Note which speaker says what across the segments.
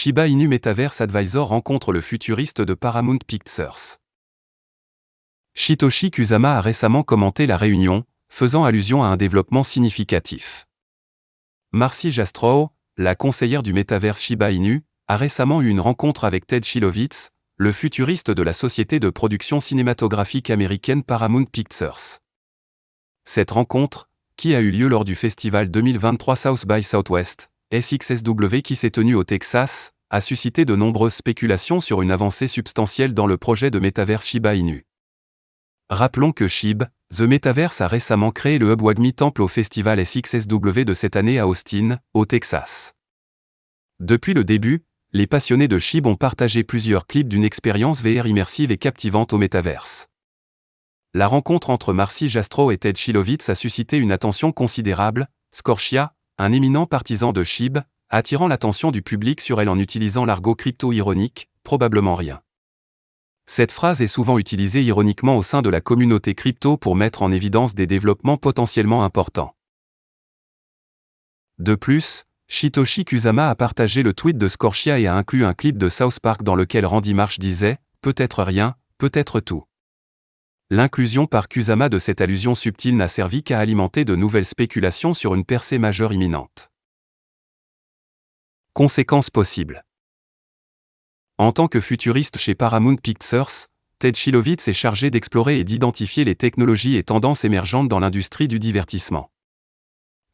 Speaker 1: Shiba Inu Metaverse Advisor rencontre le futuriste de Paramount Pictures. Satoshi Kusama a récemment commenté la réunion, faisant allusion à un développement significatif. Marcy Jastrow, la conseillère du métaverse Shiba Inu, a récemment eu une rencontre avec Ted Shilovitz, le futuriste de la société de production cinématographique américaine Paramount Pictures. Cette rencontre, qui a eu lieu lors du festival 2023 South by Southwest, SXSW qui s'est tenu au Texas, a suscité de nombreuses spéculations sur une avancée substantielle dans le projet de métaverse Shiba Inu. Rappelons que SHIB, The Metaverse a récemment créé le hub WAGMI Temple au festival SXSW de cette année à Austin, au Texas. Depuis le début, les passionnés de SHIB ont partagé plusieurs clips d'une expérience VR immersive et captivante au métaverse. La rencontre entre Marcy Jastrow et Ted Shilovitz a suscité une attention considérable, Scorchia, un éminent partisan de SHIB, attirant l'attention du public sur elle en utilisant l'argot crypto-ironique, probablement rien. Cette phrase est souvent utilisée ironiquement au sein de la communauté crypto pour mettre en évidence des développements potentiellement importants. De plus, Satoshi Kusama a partagé le tweet de Scorchia et a inclus un clip de South Park dans lequel Randy Marsh disait « Peut-être rien, peut-être tout ». L'inclusion par Kusama de cette allusion subtile n'a servi qu'à alimenter de nouvelles spéculations sur une percée majeure imminente. Conséquences possibles. En tant que futuriste chez Paramount Pictures, Ted Shilovitz est chargé d'explorer et d'identifier les technologies et tendances émergentes dans l'industrie du divertissement.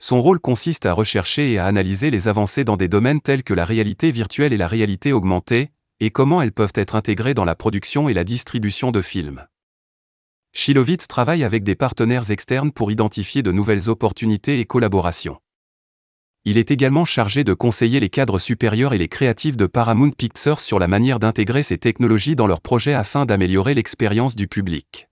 Speaker 1: Son rôle consiste à rechercher et à analyser les avancées dans des domaines tels que la réalité virtuelle et la réalité augmentée, et comment elles peuvent être intégrées dans la production et la distribution de films. Shilovitz travaille avec des partenaires externes pour identifier de nouvelles opportunités et collaborations. Il est également chargé de conseiller les cadres supérieurs et les créatifs de Paramount Pictures sur la manière d'intégrer ces technologies dans leurs projets afin d'améliorer l'expérience du public.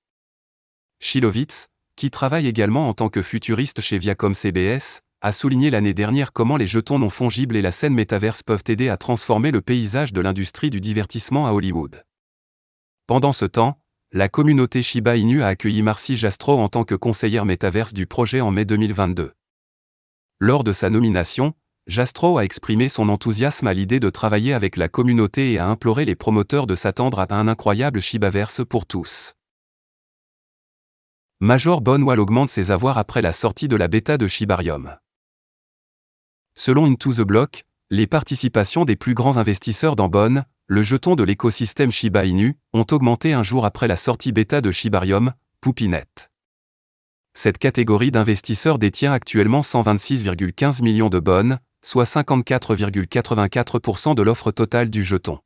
Speaker 1: Shilovitz, qui travaille également en tant que futuriste chez Viacom CBS, a souligné l'année dernière comment les jetons non fongibles et la scène métaverse peuvent aider à transformer le paysage de l'industrie du divertissement à Hollywood. Pendant ce temps, la communauté Shiba Inu a accueilli Marcy Jastrow en tant que conseillère métaverse du projet en mai 2022. Lors de sa nomination, Jastrow a exprimé son enthousiasme à l'idée de travailler avec la communauté et a imploré les promoteurs de s'attendre à un incroyable Shibaverse pour tous. Major Bonewall augmente ses avoirs après la sortie de la bêta de Shibarium. Selon Into the Block, les participations des plus grands investisseurs dans Bon, le jeton de l'écosystème Shiba Inu, ont augmenté un jour après la sortie bêta de Shibarium, Puppynet. Cette catégorie d'investisseurs détient actuellement 126,15 millions de Bon, soit 54,84% de l'offre totale du jeton.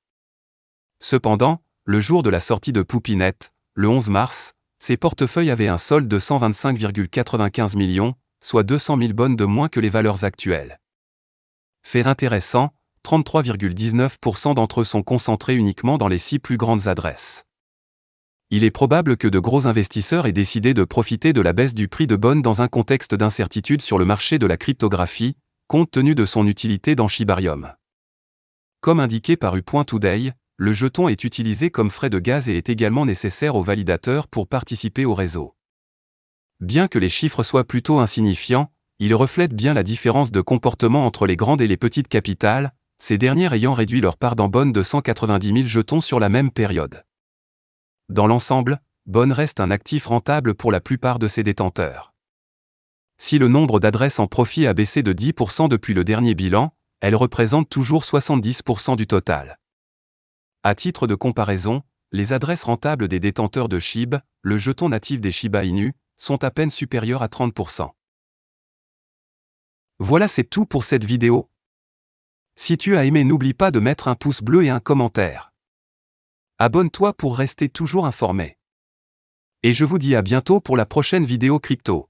Speaker 1: Cependant, le jour de la sortie de Puppynet, le 11 mars, ses portefeuilles avaient un solde de 125,95 millions, soit 200 000 Bon de moins que les valeurs actuelles. Fait intéressant, 33,19% d'entre eux sont concentrés uniquement dans les 6 plus grandes adresses. Il est probable que de gros investisseurs aient décidé de profiter de la baisse du prix de Bon dans un contexte d'incertitude sur le marché de la cryptographie, compte tenu de son utilité dans Shibarium. Comme indiqué par U.Today, le jeton est utilisé comme frais de gaz et est également nécessaire aux validateurs pour participer au réseau. Bien que les chiffres soient plutôt insignifiants, ils reflètent bien la différence de comportement entre les grandes et les petites capitales, ces dernières ayant réduit leur part dans Bon de 190 000 jetons sur la même période. Dans l'ensemble, Bon reste un actif rentable pour la plupart de ses détenteurs. Si le nombre d'adresses en profit a baissé de 10% depuis le dernier bilan, elles représentent toujours 70% du total. À titre de comparaison, les adresses rentables des détenteurs de SHIB, le jeton natif des Shiba Inu, sont à peine supérieures à 30%. Voilà, c'est tout pour cette vidéo. Si tu as aimé, n'oublie pas de mettre un pouce bleu et un commentaire. Abonne-toi pour rester toujours informé. Et je vous dis à bientôt pour la prochaine vidéo crypto.